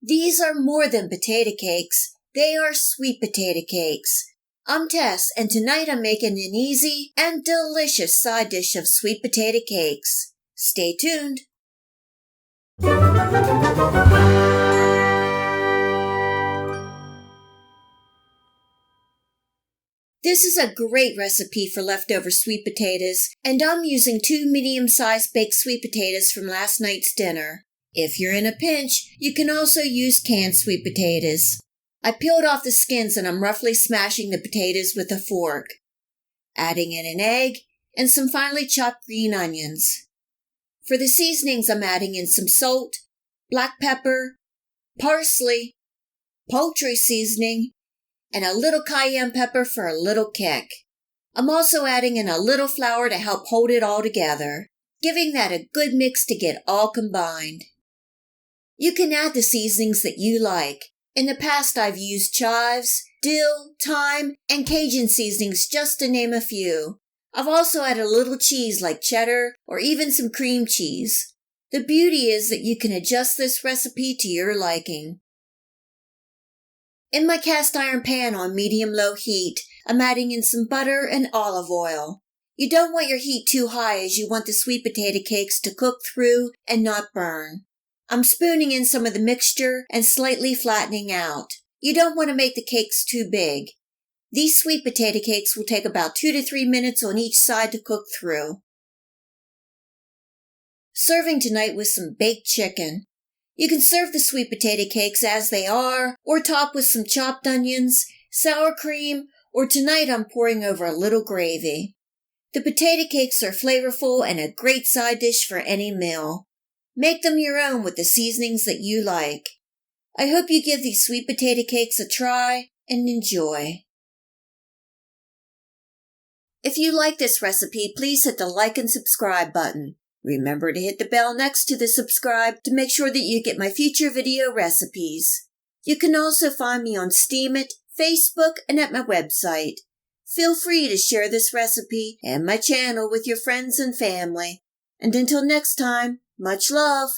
These are more than potato cakes. They are sweet potato cakes. I'm Tess, and tonight I'm making an easy and delicious side dish of sweet potato cakes. Stay tuned. This is a great recipe for leftover sweet potatoes, and I'm using 2 medium-sized baked sweet potatoes from last night's dinner. If you're in a pinch, you can also use canned sweet potatoes. I peeled off the skins and I'm roughly smashing the potatoes with a fork, adding in an egg and some finely chopped green onions. For the seasonings, I'm adding in some salt, black pepper, parsley, poultry seasoning, and a little cayenne pepper for a little kick. I'm also adding in a little flour to help hold it all together, giving that a good mix to get all combined. You can add the seasonings that you like. In the past, I've used chives, dill, thyme, and Cajun seasonings just to name a few. I've also added a little cheese like cheddar or even some cream cheese. The beauty is that you can adjust this recipe to your liking. In my cast iron pan on medium-low heat, I'm adding in some butter and olive oil. You don't want your heat too high as you want the sweet potato cakes to cook through and not burn. I'm spooning in some of the mixture and slightly flattening out. You don't want to make the cakes too big. These sweet potato cakes will take about 2 to 3 minutes on each side to cook through. Serving tonight with some baked chicken. You can serve the sweet potato cakes as they are, or top with some chopped onions, sour cream, or tonight I'm pouring over a little gravy. The potato cakes are flavorful and a great side dish for any meal. Make them your own with the seasonings that you like. I hope you give these sweet potato cakes a try and enjoy. If you like this recipe, please hit the like and subscribe button. Remember to hit the bell next to the subscribe to make sure that you get my future video recipes. You can also find me on Steemit, Facebook, and at my website. Feel free to share this recipe and my channel with your friends and family. And until next time, much love.